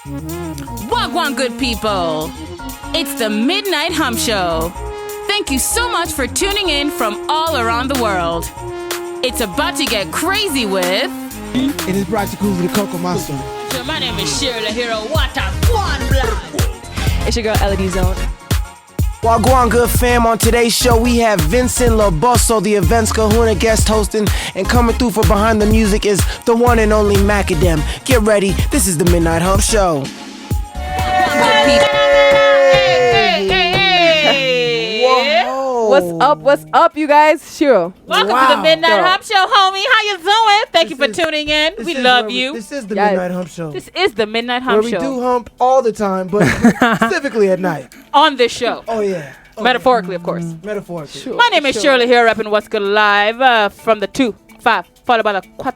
Wagwon Good people. It's the Midnight Hump Show. Thank you so much for tuning in from all around the world. It's about to get crazy with... It is brought to you with the Coco Master. So my name is Shirley Hero. What a one blood. It's your girl, Elodie Zone. Wagwon Good Fam. On today's show, we have Vincent Loboso, the events kahuna, guest hosting, and coming through for Behind the Music is the one and only Makadem. Get ready. This is the Midnight Hump Show. What's up, you guys? Shiro. Welcome to the Midnight Hump Show, homie. How you doing? Thank you for tuning in. We love you. This is the Midnight Hump Show. This is the Midnight Hump Show. Where we do hump all the time, but specifically at night. On this show. Oh, yeah. Metaphorically, of course. Metaphorically. Sure, My name is Shirley here, repping What's Good Live from the 2, 5, followed by the 4.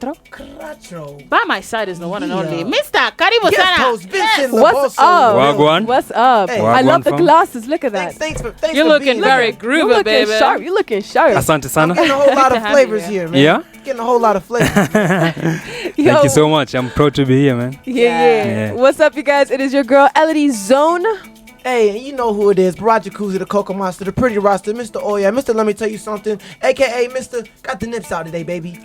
By my side is the one and only Mr. Karibu Guest host Vincent What's Loboso. up? Wagwan. What's up? Hey. I love the Wagwan glasses. Look at that. Thanks You're for looking being very here. You're groovy, looking baby. sharp. You're looking sharp. Asante sana. Getting a whole lot of Happy flavors to have here, you. man. Yeah? Getting a whole lot of flavors. Thank you so much. I'm proud to be here, man. Yeah. What's up, you guys? It is your girl, Elodie Zone. Hey, you know who it is. Baraj Jacuzzi, the Coco Monster, the pretty roster, Mr. Oh yeah, Mr. Let me tell you something, a.k.a. Mr. Got the nips out today, baby.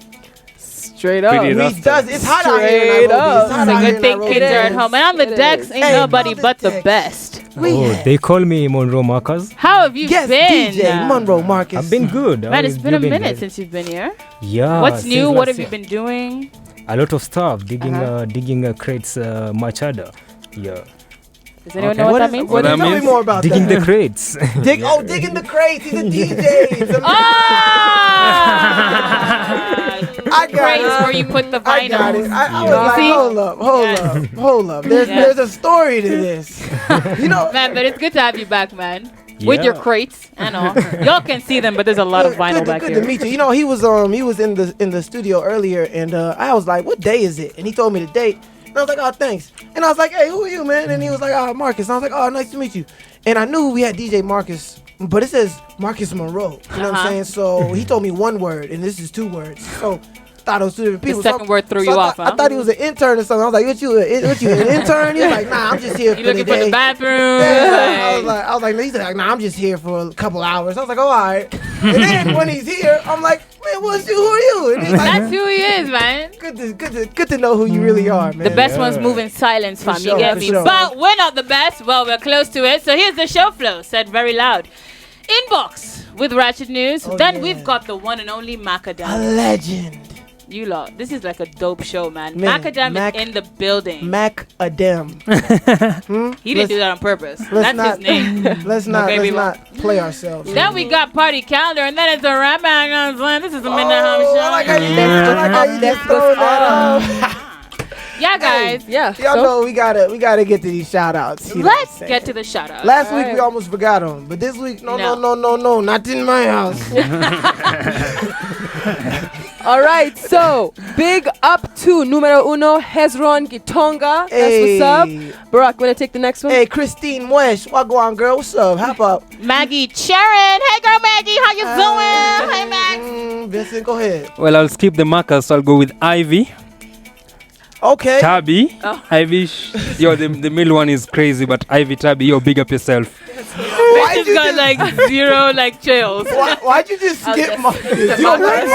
Straight up. Pretty rough. He does. It's hot out here in Straight Nairobi. up. It's hot It's a out here good in thing Nairobi. kids are at home. And on the It decks, is. ain't Hey, nobody on the but the decks. best. They call me Monroe Marcus. How have you Yes, been? DJ Monroe Marcus. I've been good. Man, it's been a minute since you've been here. Yeah. What's since new? last What have you year. been doing? A lot of stuff. Digging crates much harder. Yeah. Does anyone Okay. know what that means? What that Tell me means? more about Digging that. the crates. Digging the crates. He's a DJ. It's a- Ah! I got Crates it. where you put the I got it. vinyls. I was Yeah. like, See? hold up. There's a story to this. You know, Man, but it's good to have you back, man. With your Yeah. crates and all. Y'all can see them, but there's a lot of vinyl back good here. to meet you. You know, he was in the studio earlier, and I was like, "What day is it?" And he told me the date, and I was like, "Oh, thanks." And I was like, "Hey, who are you, man?" And he was like, "Oh, Marcus." And I was like, "Oh, nice to meet you." And I knew we had DJ Marcus, but it says Marcus Monroe. You know what I'm saying? So he told me one word, and this is 2 words. So thought it was 2 different people. The second word threw so you I off, thought- huh? I thought he was an intern or something. I was like, "What you an intern?" He was like, "Nah, I'm just here You for the looking for day." the bathroom? Yeah, I like- was like, he's like, "Nah, I'm just here for a couple hours." I was like, "Oh, all right." And then when he's here, I'm like, "Man, who are you?" And he's like, That's who he is, man. good to know who you really are, man. The best ones move in silence, fam. sure, You get for me? sure. But we're not the best. Well, we're close to it. So here's the show flow, said very loud. Inbox with Ratchet News. Oh, Then yeah. we've got the one and only A Makadem. legend, You lot, this is like a dope show, man. Man, Makadem Mac- is in the building. Makadem. He didn't do that on purpose. Let's That's his name. Let's not Okay, we let's not play ourselves. Then we got party calendar, and then it's a rap bag. You know what I'm saying? This is the Midnight Hump Oh, Show. I like how you just throw that up. Yeah, guys. Yeah. Y'all know we gotta get to these shout outs. Let's get to the shout out. Last week Alright. we almost forgot them, but this week no, No. not in my house. All right. So, big up to numero uno, Hezron Gitonga. That's what's up. Barack, wanna take the next one? Hey, Christine Wesh, Wagwon girl, what's up? How about Maggie Sharon. Hey, girl, Maggie. How you doing? Hey, Max. Vincent, go ahead. Well, I'll skip the markers, so I'll go with Ivy. Okay. Tabby. Oh. Ivy. Yo, the middle one is crazy, but Ivy, Tabby, yo, big up yourself. Why'd She's you got just- like 0 like chills. Why'd you just skip Marcus? You Marcus.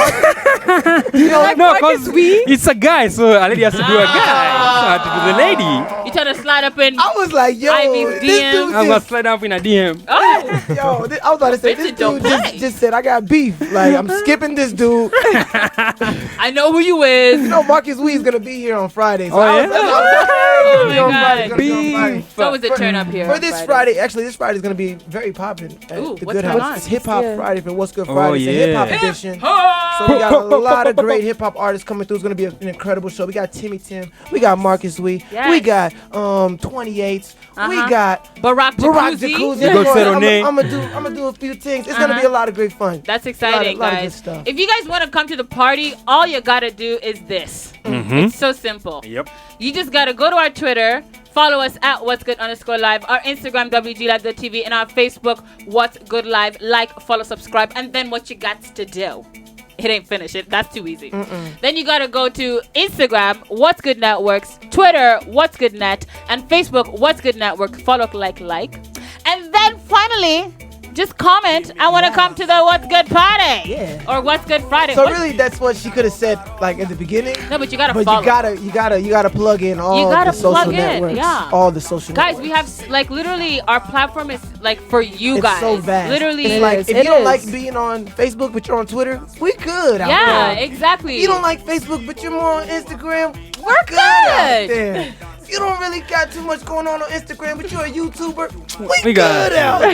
don't like Marcus? No, because it's a guy, so a lady has to do a guy. So I have to do the lady. You trying to slide up in? I was like, yo, Ivy's this DM. dude I'm going to just, slide up in a DM. Oh, I was about to say, this Vincent don't dude play. just said, I got beef. Like, I'm skipping this dude. I know who you You is. know, Marcus Wee's going to be here on Friday. So Oh, I was, yeah? that's what I was like, hey, Oh gonna be on my Friday, God. gonna be on Friday. So was it turn up here For on this Friday, actually, this Friday is going to be very popping at Ooh, the what's Good going House. on? It's Hip Hop Yeah. Friday for What's Good Oh, Friday. It's a hip hop yeah. edition. Oh! So we got a lot of great hip hop artists coming through. It's gonna be an incredible show. We got Timmy Tim, we got Marcus Wee, Yes. we got 28s, we got Barack Barack Jacuzzi. Jacuzzi. You go Serone. I'm gonna do a few things. It's gonna be a lot of great fun. That's exciting, lot of good guys. stuff. If you guys want to come to the party, all you gotta do is this. It's so simple. Yep. You just gotta go to our Twitter, follow us at What's Good _live, our Instagram WGLive.tv, and our Facebook What's Good Live. Like, follow, subscribe, and then what you got to do? it ain't finished. That's too easy. Then you gotta go to Instagram, What's Good Networks, Twitter, What's Good Net, and Facebook, What's Good Network. Follow, like. And then finally, just comment, I want to come to the What's Good party. Yeah. Or What's Good Friday. So really, that's what she could have said, like at the beginning. No, but you gotta But follow. you gotta plug in all You gotta the social plug in, networks. yeah. All the social Guys, networks. we have like literally our platform is like for you It's guys. so vast. Literally, It's like is. if It you don't is. like being on Facebook, but you're on Twitter, we good out yeah, there. exactly. You don't like Facebook, but you're more on Instagram, We're good out good. there. You don't really got too much going on Instagram, but you're a YouTuber, We got good it. out there.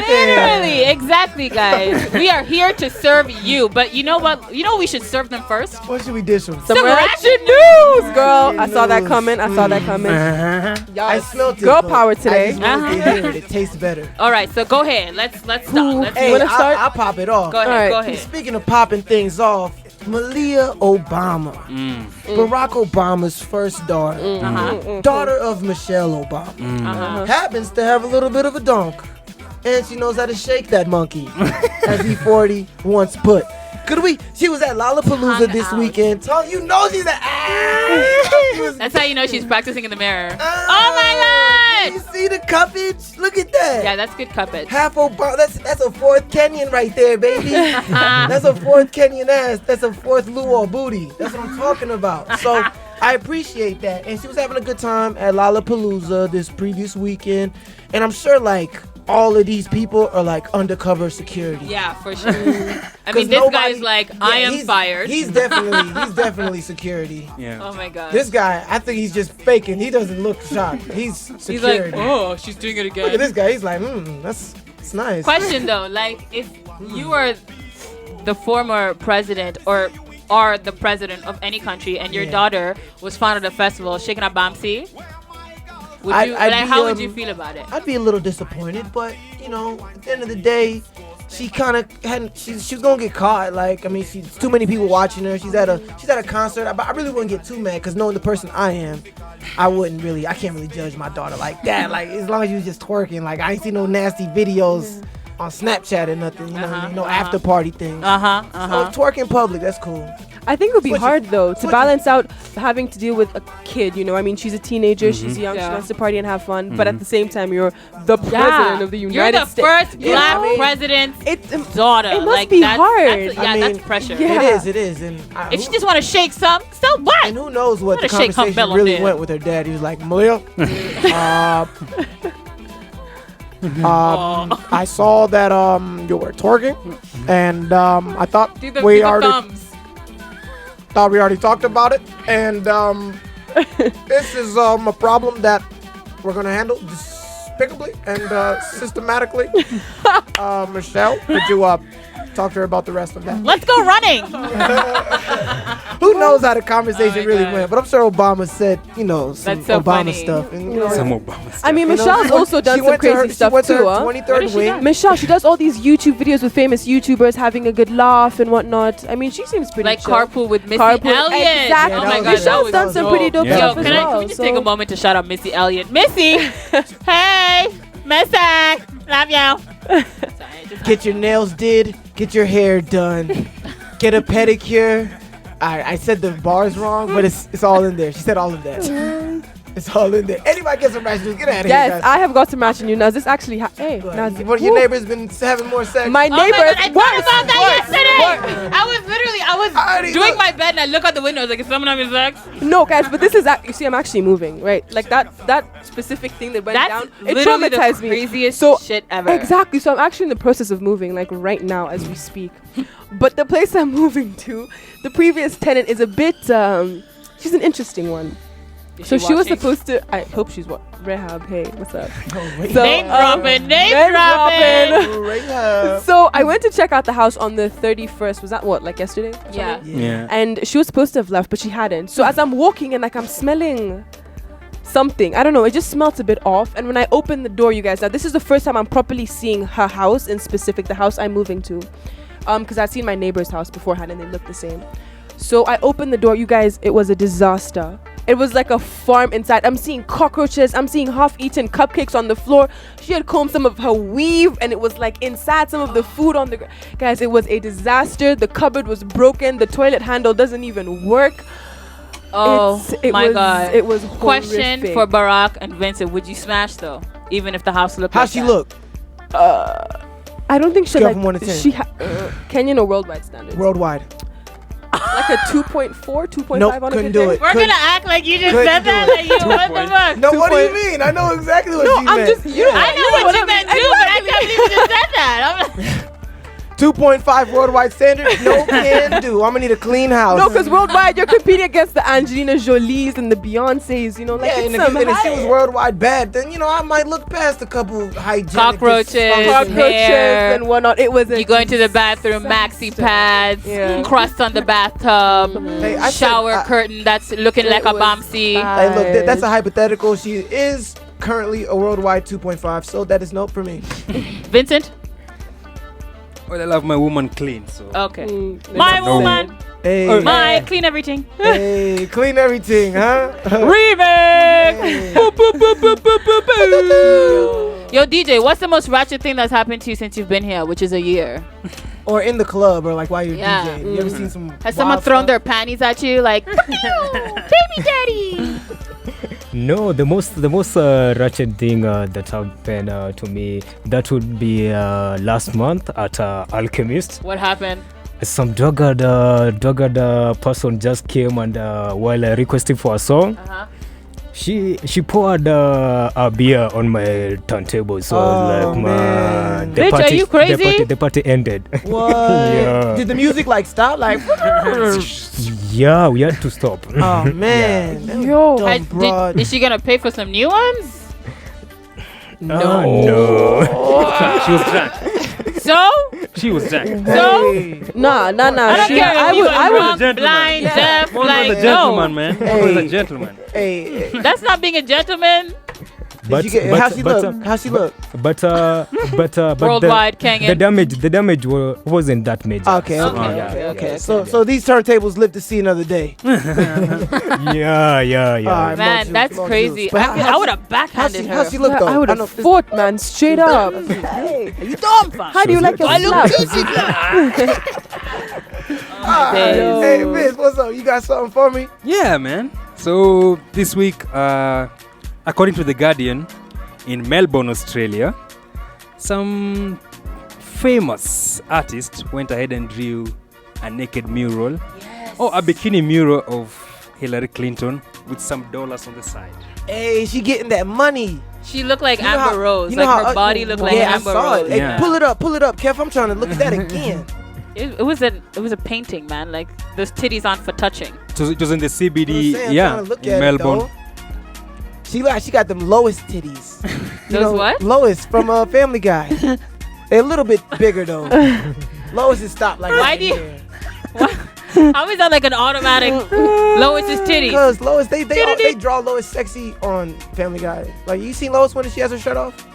Literally, exactly, guys. We are here to serve you, but you know what? You know we should serve them first. What should we dish them? Some Ratchet ratchet news, girl. I saw that news. comment. I saw that comment. I smelled it. Girl but power I today. just wanted to hear it. It tastes better. All right, so go ahead. Let's start. Let's Hey, wanna start? I'll pop it off. go ahead. Alright. Go ahead. Speaking of popping things off, Malia Obama, Barack Obama's first daughter, daughter of Michelle Obama, happens to have a little bit of a donk, and she knows how to shake that monkey, as E40 once put. She was at Lollapalooza Hung this out. weekend. You know she's a. That's how you know she's practicing in the mirror. You Oh my God! see the cuppage? Look at that. Yeah, that's good cuppage. Half Obama. That's a fourth Kenyan right there, baby. That's a fourth Kenyan ass. That's a fourth Luo booty. That's what I'm talking about. So I appreciate that. And she was having a good time at Lollapalooza this previous weekend. And I'm sure like all of these people are like undercover security. Yeah, for sure. I 'Cause mean, this nobody- guy's like, I am he's- fired. He's definitely security. Yeah. Oh my God. This guy, I think he's just faking. He doesn't look shocked. He's He's security. like, oh, she's doing it Look at again. this guy. He's like, that's nice. Question though, like, if you were the former president or are the president of any country and your Yeah. daughter was found at a festival shaking a bamsi, would I'd you, like, be, how would you feel about it? I'd be a little disappointed, but you know, at the end of the day, she kind of hadn't. She was gonna get caught. Like, I mean, she's too many people watching her. She's at a concert. But I really wouldn't get too mad because knowing the person I am, I can't really judge my daughter like that. Like, as long as you was just twerking, like I ain't seen no nasty videos on Snapchat or nothing. You know, no after party things. So twerk in public, that's cool. I think it would be Switch it. hard though to Switch it. balance out having to deal with a kid. You know, I mean, she's a teenager, she's young, Yeah. she wants to party and have fun, but at the same time, you're the president of the United You're the States. first You black know? president's It's daughter. it must like, be that's, hard. That's, I mean, that's pressure. Yeah. It is, and If she just want to shake some, so what? and who knows what the Gotta shake conversation Humpbell on really there. went with her dad. He was like, Malia, I saw that you were twerking, and I thought Do the, we do the already talked about it, and this is a problem that we're gonna handle despicably and systematically. Michelle, could you talk to her about the rest of that? Let's go running. Who knows how the conversation my really God. went? But I'm sure Obama said, some That's so Obama funny. stuff. And, you know, Some Obama stuff. I mean, you know, Michelle's also done she some went to crazy her, stuff she went to too, her huh? 23rd What did she wing. do? Michelle, she does all these YouTube videos with famous YouTubers having a good laugh and whatnot. I mean, she seems pretty Like chill. carpool with Missy Carpool- Elliott. Exactly. Oh my God, Michelle's that was done some dope. pretty dope Yeah. stuff Yo, as can well. we just take a moment to shout out Missy Elliott? Missy! Hey! Missy! Love you. Sorry, just Get your nails did. Get your hair done. Get a pedicure. I said the bars wrong, but it's all in there. She said all of that. It's all in there. Anybody get some ratchet? Get out of here, Yes, guys. I have got to matching you now. This actually, hey, Nazi. What, your Woo. neighbor's been having more sex. My Oh my neighbors. God, I thought about that yesterday. I was Alrighty, doing look. my bed and I look out the window. I was like, is someone having sex? No, guys, but this is you see, I'm actually moving, right? Like that specific thing that went That's down. It literally the traumatized me. craziest So shit ever. exactly. So I'm actually in the process of moving, like right now as we speak. But the place I'm moving to, the previous tenant is a bit. She's an interesting one. Is So she was watching? supposed to. I hope she's what. Rehab. Hey, what's up? Oh, wait. So, Name dropping, name name dropping. Rahab. So I went to check out the house on the 31st. Was that what, like yesterday? or Yeah. something? Yeah. And she was supposed to have left, but she hadn't. So as I'm walking in, like I'm smelling something. I don't know. It just smelt a bit off. And when I opened the door, you guys, now this is the first time I'm properly seeing her house in specific, the house I'm moving to. Because I'd seen my neighbor's house beforehand and they looked the same. So I opened the door, you guys, it was a disaster. It was like a farm inside. I'm seeing cockroaches. I'm seeing half-eaten cupcakes on the floor. She had combed some of her weave, and it was like inside some of the food on the ground. Guys, it was a disaster. The cupboard was broken. The toilet handle doesn't even work. Oh my God! It was Question horrific. for Barack and Vincent: would you smash though, even if the house looked? How like she that? look? I don't think she Scale like. from 1 to 10. She Kenyan or worldwide standards. Worldwide. Like a 2.4, 2.5 Nope, on a couldn't good do day. it. We're Couldn't- gonna act like you just couldn't said do that. it. Like you, what the fuck? No, what do you 2 mean? I know exactly what No, she I'm meant. just. You know, I know what you meant I too, know but I what can't believe you just said that. I'm like, 2.5 worldwide standard. No can do. I'm gonna need a clean house. No, because worldwide you're competing against the Angelina Jolies and the Beyonces. You know, like yeah, it's and if, some and if she was high- worldwide bad, then I might look past a couple hygienic Cockroaches. dysfunctions. cockroaches hair. and whatnot. It was. you go into the bathroom, maxi pads, Yeah. crust on the bathtub, Hey, I said- shower I- curtain that's looking It like a was bombsy. bad. Hey, look, that's a hypothetical. She is currently a worldwide 2.5, so that is no for me. Vincent? Well, I love my woman clean, so. Okay. Mm, My No. woman. Hey, My clean everything. hey, clean everything, huh? Remix. Hey. Boop, boop, boop, boop, boop, boop, boop. Yo, DJ, what's the most ratchet thing that's happened to you since you've been here, which is a year? Or in the club, or like while you're Yeah. DJing. You ever seen some? Has someone wild thrown stuff? their panties at you like, baby daddy? No, the most ratchet thing that happened to me, that would be last month at Alchemist. What happened? Some dogged person just came and while requesting for a song, Uh-huh. she poured a beer on my turntable. So I was Oh, like, man. the Bitch, are party, you crazy? The party ended. What? Yeah. Did the music like stop? Like, Yeah, we had to stop. oh man. That was Yo. dumb Did, broad. is she gonna pay for some new ones? No. She was drunk. So? She was drunk. So? Hey. Nah. I don't She- care if I you would. were I would. drunk, gentleman. blind, Yeah. deaf, One like, was a gentleman, no. man. Hey. One was a gentleman. Hey, That's not being a gentleman. did you get, how she look? How she look? But Worldwide, the Kenyan. damage wasn't that major. Okay, So, okay, yeah. okay. So these turntables live to see another day. Yeah. Alright, Man, Juice, that's come on, crazy. Juice. But I would have How backhanded she, her. how she look though? I would have fought, man, straight up. Hey, You dumb fuck. How do you like your I look slap? juicy hey, Vince, what's up? You got something for me? Yeah, man. So this week, according to The Guardian, in Melbourne, Australia, some famous artist went ahead and drew a naked mural, or a bikini mural of Hillary Clinton with some dollars on the side. Hey, she getting that money. She looked like You know Amber how- Rose. you know Like how- her body looked like yeah, Amber I saw Rose. it. Hey, Yeah. pull it up, Kev. I'm trying to look at that again. It was a painting, man. Like those titties aren't for touching. It was in the You know what I'm CBD, saying? I'm yeah, trying to look in at it, Melbourne. though. She got them lowest titties. You Those what? Lois from Family Guy. They're a little bit bigger though. Lois is stopped like Why right do you- here. How is that like an automatic Lois's titties? Because Lois, they draw Lois sexy on Family Guy. Like you seen Lois when she has her shirt off?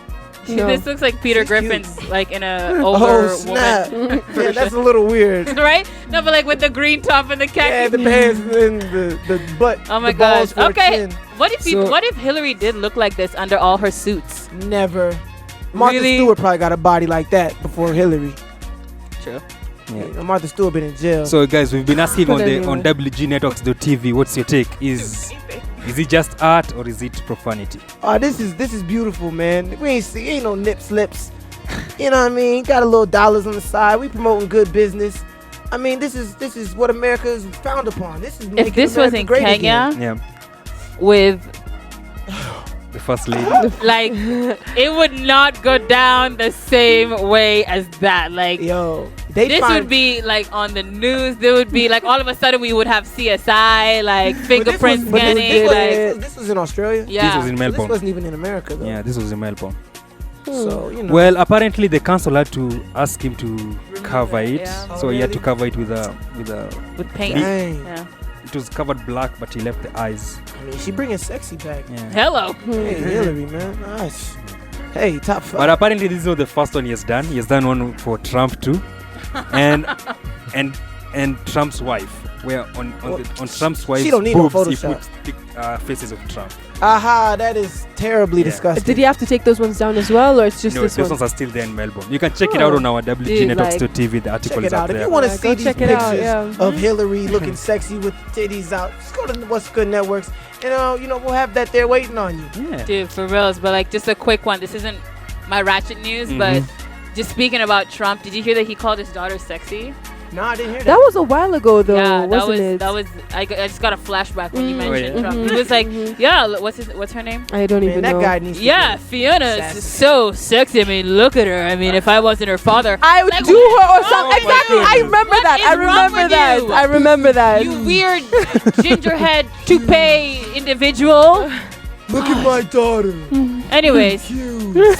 No. This looks like Peter She's cute. Griffin's like in a older Oh snap! woman. Yeah, that's a little weird. Right? No, but like with the green top and the khaki. Yeah, the pants and the butt. Oh my the balls gosh. for a Okay. chin. What So- if Hillary did look like this under all her suits? Never. Martha Really? Stewart probably got a body like that before Hillary. True. Yeah. You know, Martha Stewart been in jail. So guys, we've been asking But on anyway. WGNetworks.tv, what's your take? Is it just art or is it profanity? Oh, this is beautiful, man. We ain't no nip slips. You know what I mean? Got a little dollars on the side. We promoting good business. I mean, this is what America is found upon. This is If making this was America in great Kenya again. Yeah, with the first lady. like it would not go down the same way as that. Like Yo, they this find, would be like on the news. There would be like all of a sudden we would have CSI like but this fingerprint was- but this- scanning. This, Like was, this was in Australia. yeah. This was in So this Melbourne. wasn't even in America though. Yeah, this was in Melbourne. So you know. Well, apparently the council had to ask him to cover it, yeah. so Oh, he had to really? cover it with a. with paint. Dang. Yeah. It was covered black, but he left the eyes. I mean, she bringing sexy back. Yeah. Hello. Hey, Hillary, man. Nice. Hey, top five. But apparently this is not the first one he has done. He has done one for Trump too, and Trump's wife where on Trump's wife's she don't need no boobs he Photoshop. put faces of Trump. Aha, that is terribly disgusting. Did he have to take those ones down as well, or it's just No, this those one? ones are still there in Melbourne. You can check it out on our WG Networks TV. The article Check is it up out. If there. you want to Yeah, see go these check it out, pictures yeah. of Hillary looking sexy with titties out, just go to What's Good Networks, and we'll have that there waiting on you. Yeah. Dude, for reals. But like, just a quick one. This isn't my ratchet news, but just speaking about Trump, did you hear that he called his daughter sexy? No, I didn't hear that. That was a while ago, though, Yeah, wasn't it? that was. I just got a flashback when you mentioned yeah. Trump. He was like, yeah, what's her name? I don't Man, even that know. guy needs to Yeah, be Fiona sassy. is so sexy. I mean, look at her. I mean, if I wasn't her father, I would Like, do her or oh something. my Exactly. God. I remember What that. is I wrong remember with that. you? I remember that. you weird gingerhead toupee individual. Look at my daughter. Anyways,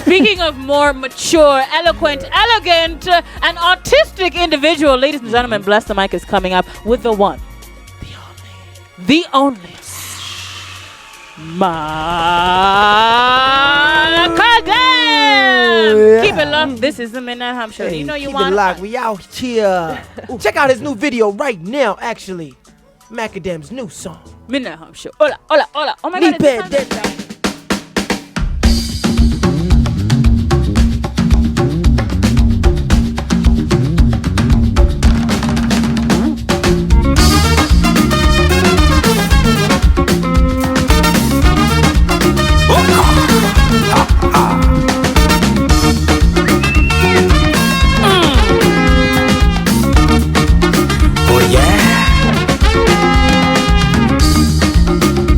speaking of more mature, eloquent, elegant, and autistic individual, ladies and gentlemen, Bless the Mic is coming up with the one, the only, Makadem. Yeah. Keep it locked. This is the Midnight Hump Show. Hey, You know you keep want it locked. We out here. Check out his new video right now, actually. Makadem's new song. Midnight Hump Show. Hola, hola, hola. Oh my God. Nipe it's the Denda.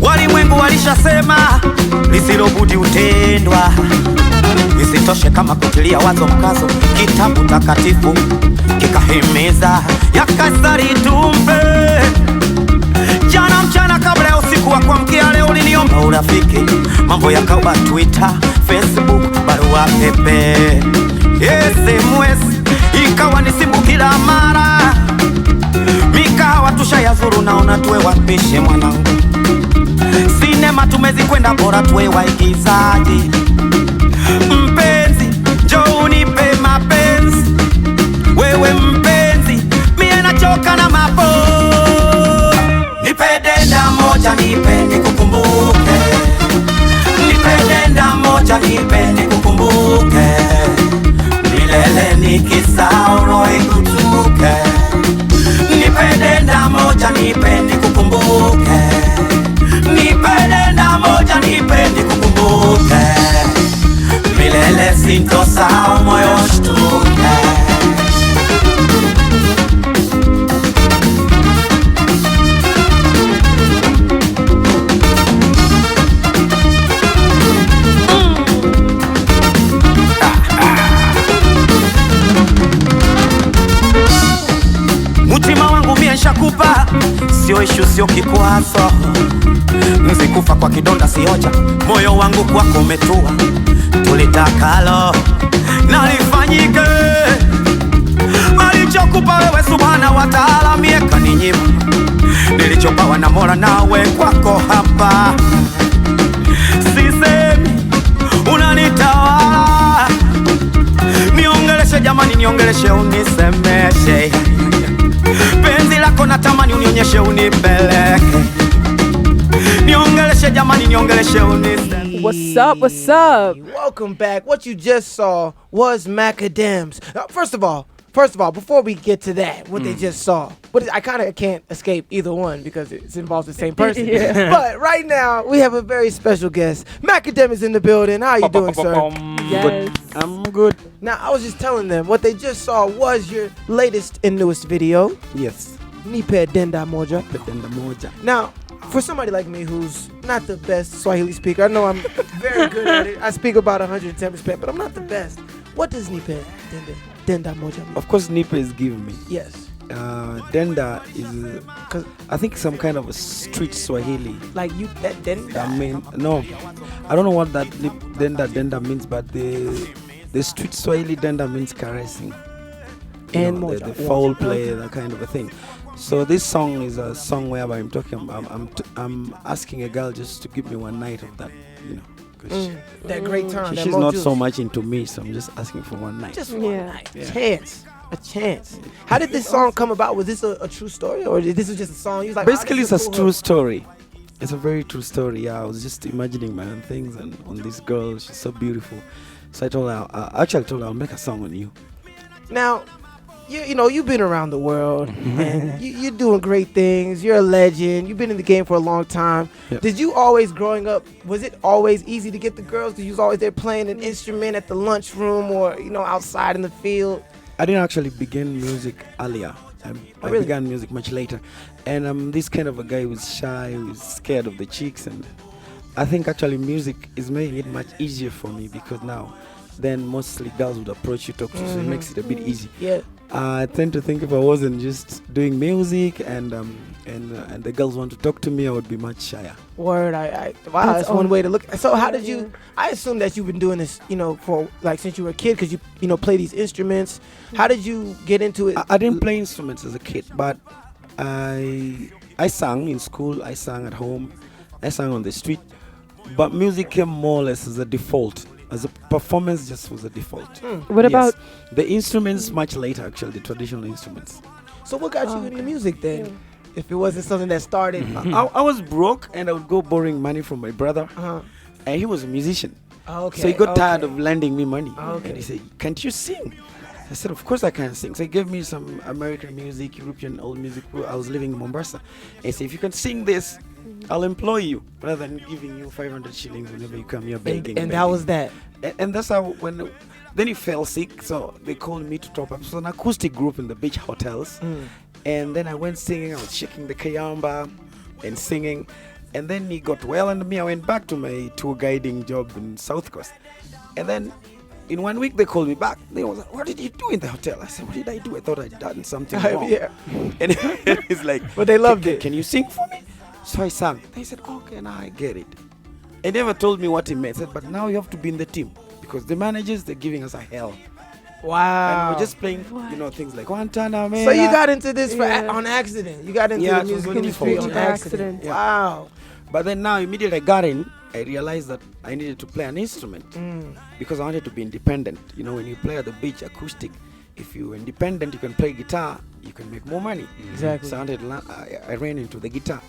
Walimwengu walishasema lisilobudi utendwa, isitoshe kama kutilia wazo mkazo, kitabu takatifu kikahimiza ya Kaisari tumpe. Jana mchana kabla ya usiku wa kuamkia leo uliniomba urafiki, mambo yakawa Twitter, Facebook, barua pepe, SMS ikawa ni simu kila mara, mikawa tushayazuru, naona tuwe wapishe mwanangu. Sinema tumezikwenda, bora tuwe waigizaji. Mpenzi, njoo unipe mapenzi. Wewe mpenzi, mie nachoka na mapo. Nipe denda moja, nipe nikukumbuke. Nipe denda moja, nipe nikukumbuke. Milele nikisahau roho ikutuke. Nipe denda moja, nipe nikukumbuke. Nipende moja, nipende kukumbuke. Milele sintosahau, moyo shtuke. Mutima wangu mie nshakupa, sio ishu, sio kikwazo. Nzikufa kwa kidonda sioja, moyo wangu kwako umetua. Tulitakalo nalifanyike, alichokupa wewe subhana wa ta'ala mie kaninyima. Nilichopawa na Mola nawe kwako hapa. Sisemi unanitawala, niongeleshe jamani, niongeleshe unisemeshe. Penzi lako natamani unionyeshe, unipeleke. Niongeleshe jamani, niongeleshe unise. What's up? What's up? Welcome back. What you just saw was Makadem's. First of all, before we get to that, what they just saw, I kind of can't escape either one because it involves the same person. Yeah. But right now, we have a very special guest. Makadem is in the building. How you doing, sir? Yes. I'm good. Now, I was just telling them what they just saw was your latest and newest video. Yes. Nipe Denda Moja. Denda moja. Now, for somebody like me who's not the best Swahili speaker, I know I'm very good at it. I speak about 110%, but I'm not the best. What does Nipe Denda Moja mean? Of course, Nipe is giving me. Yes. Denda is, I think, some kind of a street Swahili. Like you, that Denda? I mean, no, I don't know what that Denda means, but the street Swahili Denda means caressing. And you know, Moja. the foul play, that kind of a thing. So this song is a song whereby I'm asking a girl just to give me one night of that, you know. 'Cause that great time. that she's not Moju. so much into me, so I'm just asking for one night. Just one night. Chance. A chance. How did this song come about? Was this a true story, or this was just a song? You was like, Basically, it's a cool true story. It's a very true story. Yeah, I was just imagining my own things and on this girl. She's so beautiful. So I told her, actually, I told her I'll make a song on you. Now, you've been around the world and you're doing great things. You're a legend. You've been in the game for a long time. Yep. Did you always, growing up, was it always easy to get the girls? Did you was always there playing an instrument at the lunchroom or, outside in the field? I didn't actually begin music earlier. I really? began music much later. And I'm this kind of a guy who's shy, who's scared of the chicks. And I think actually music is making it much easier for me because now then mostly girls would approach you, talk to you, so it makes it a bit easy. Yeah. I tend to think if I wasn't just doing music and the girls want to talk to me, I would be much shyer. Word, wow, that's one way to look. So how did you? I assume that you've been doing this, for like since you were a kid, because you play these instruments. How did you get into it? I didn't play instruments as a kid, but I sang in school, I sang at home, I sang on the street. But music came more or less as a default. As a performance, just was a default. What about the instruments? Much later, actually, the traditional instruments. So what got you into music then? Yeah. If it wasn't something that started, I was broke and I would go borrowing money from my brother, and he was a musician. Okay. So he got tired of lending me money, Okay. and he said, "Can't you sing?" I said, "Of course I can sing." So he gave me some American music, European old music. I was living in Mombasa, and he said, "If you can sing this, I'll employ you rather than giving you 500 shillings whenever you come here begging." And that was that. And that's how then he fell sick, so they called me to top up. So an acoustic group in the beach hotels, and then I went singing. I was shaking the kayamba and singing, and then he got well, and I went back to my tour guiding job in South Coast, and then. In 1 week, they called me back. They was like, "What did you do in the hotel?" I said, "What did I do? I thought I'd done something wrong." Yeah. And he's like, But they loved it. Can you sing for me? So I sang. They said, "Okay, now I get it." They never told me what he meant. I said, "But now you have to be in the team because the managers, they're giving us a hell." Wow. And we're just playing, things like Guantanamo. So you got into this on accident. You got into the music industry on accident. Yeah. Wow. But then now, immediately I got in, I realized that I needed to play an instrument because I wanted to be independent. When you play at the beach acoustic, if you're independent, you can play guitar, you can make more money. Exactly. So I ran into the guitar.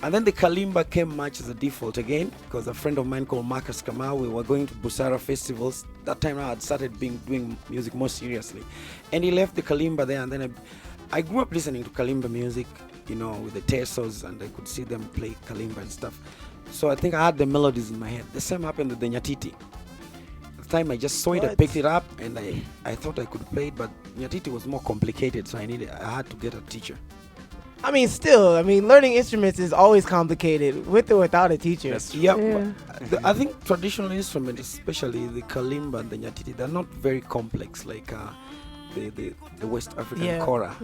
And then the kalimba came much as a default again because a friend of mine called Marcus Kamau, we were going to Busara festivals. That time I had started doing music more seriously. And he left the kalimba there, and then I grew up listening to kalimba music, with the Tesos, and I could see them play kalimba and stuff. So I think I had the melodies in my head. The same happened with the Nyatiti. At the time I just saw it, I picked it up, and I thought I could play it, but Nyatiti was more complicated, so I had to get a teacher. Learning instruments is always complicated, with or without a teacher. Yeah. I think traditional instruments, especially the kalimba and the Nyatiti, they're not very complex like the West African kora.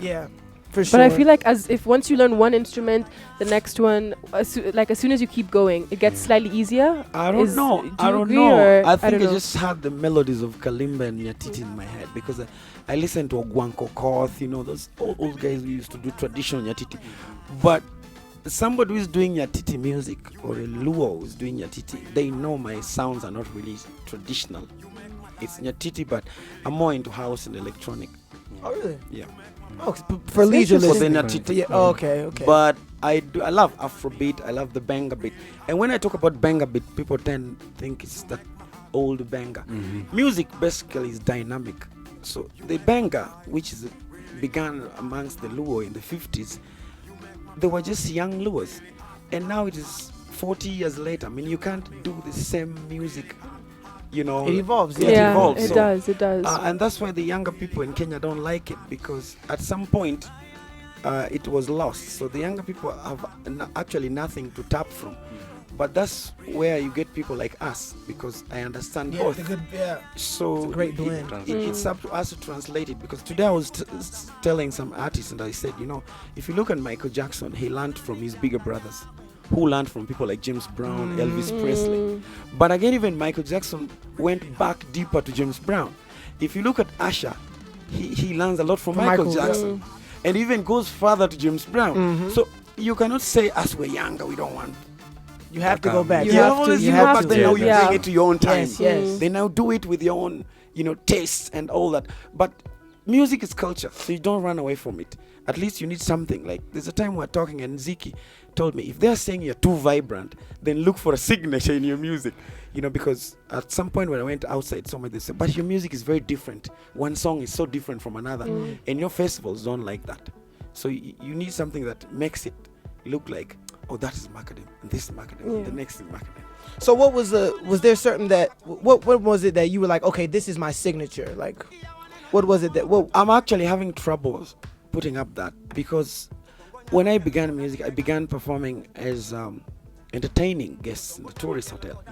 Yeah. For sure. But I feel like if once you learn one instrument, the next one, as soon as you keep going, it gets slightly easier. I don't know. I think I just had the melodies of kalimba and Nyatiti in my head because I listened to Ogwanko Koth, those old guys who used to do traditional Nyatiti. But somebody who is doing Nyatiti music or a Luo who is doing Nyatiti, they know my sounds are not really traditional. It's Nyatiti, but I'm more into house and electronic. Oh, really? Yeah. Oh, for leisure listening. Yeah. Oh, okay. But I love Afrobeat. I love the banger beat. And when I talk about banger beat, people tend to think it's that old banger. Music basically is dynamic. So the banger, which began amongst the Luo in the 50s, they were just young Luos. And now it is 40 years later. You can't do the same music. It evolves. It does. And that's why the younger people in Kenya don't like it, because at some point it was lost. So the younger people have actually nothing to tap from. But that's where you get people like us, because I understand both. So it's a great blend. It's up to us to translate it, because today I was telling some artists, and I said, if you look at Michael Jackson, he learned from his bigger brothers, who learned from people like James Brown, Elvis Presley. But again, even Michael Jackson went back deeper to James Brown. If you look at Usher, he learns a lot from Michael Jackson. And even goes further to James Brown. So you cannot say, as we're younger, we don't want. You have to go back. You have to. Then now you bring it to your own time. Yes. They now do it with your own, tastes and all that. But music is culture, so you don't run away from it. At least you need something. Like there's a time we're talking and Ziki told me, if they're saying you're too vibrant, then look for a signature in your music. You know, because at some point when I went outside somewhere, they said, but your music is very different. One song is so different from another. And your festivals don't like that. So you need something that makes it look like, oh, that is Makadem, and this is Makadem, and the next is Makadem. So what was there certain that what was it that you were like, okay, this is my signature? Like, what was it that? Well, I'm actually having troubles putting up that, because when I began music, I began performing as entertaining guests in the tourist hotel.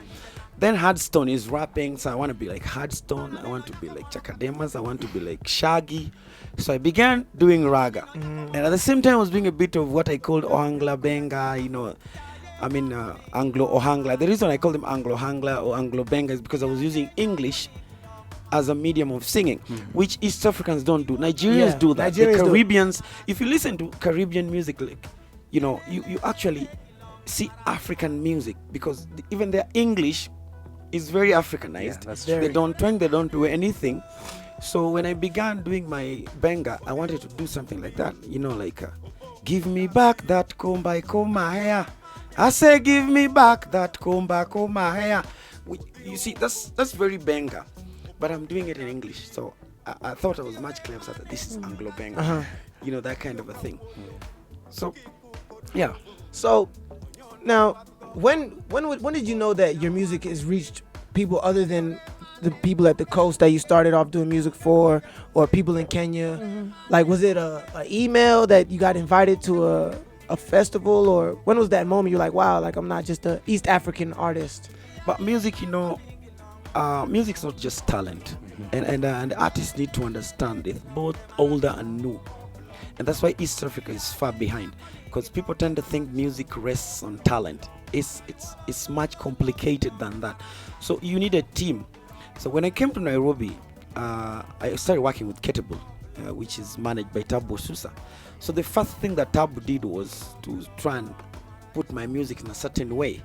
Then Hardstone is rapping, so I want to be like Hardstone. I want to be like Chakademas. I want to be like Shaggy. So I began doing raga, and at the same time I was doing a bit of what I called Ohangla Benga. You know, I mean Anglo Ohangla. The reason I call them Anglo Ohangla or Anglo Benga is because I was using English as a medium of singing, which East Africans don't do. Nigerians do that. Nigerians the Caribbeans, if you listen to Caribbean music, like, you know, you actually see African music, because even their English is very Africanized. Yeah, that's They don't twang, they don't do anything. So when I began doing my benga, I wanted to do something like that. You know, like, give me back that komba hair. I say, give me back that komba hair. You see, that's very benga, but I'm doing it in English. So I thought I was much clever that this is Anglo benga. You know, that kind of a thing. So, yeah. so now, when did you know that your music has reached people other than the people at the coast that you started off doing music for, or people in Kenya? Like, was it a email that you got invited to a festival, or when was that moment you're like, wow, like I'm not just a East African artist? But music, you know, music's not just talent, and artists need to understand it, both older and new, and that's why East Africa is far behind, because people tend to think music rests on talent. It's much complicated than that. So you need a team. So when I came to Nairobi, I started working with Ketable, which is managed by Tabu Susa. So the first thing that Tabu did was to try and put my music in a certain way,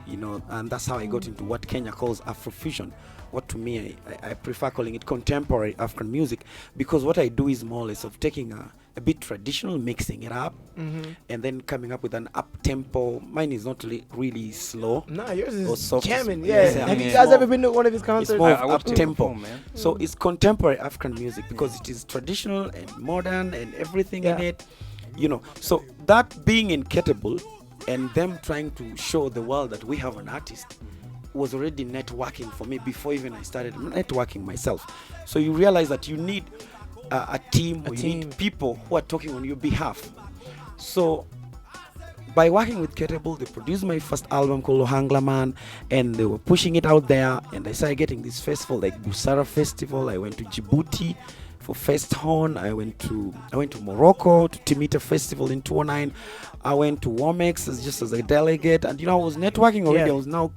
you know, and that's how I got into what Kenya calls Afrofusion. What to me, I prefer calling it contemporary African music, because what I do is more or less of taking a bit traditional, mixing it up, and then coming up with an up-tempo. Mine is not really slow. Nah, yours or is soft. jamming. Yeah, Yeah. I Have mean, you guys it's ever been to one of his It's concerts? more I of watched it up-tempo. before, man. So it's contemporary African music, because it is traditional and modern and everything in it, you know. So that being incredible, and them trying to show the world that we have an artist, was already networking for me before even I started networking myself. So you realize that you need a team, or you need people who are talking on your behalf. So by working with Ketable, they produced my first album called Ohangla Man, and they were pushing it out there, and I started getting this festival like Busara Festival. I went to Djibouti for Fest Horn. I went to Morocco to Timita Festival in 2009. I went to Womex just as a delegate, and you know, I was networking already. I was now,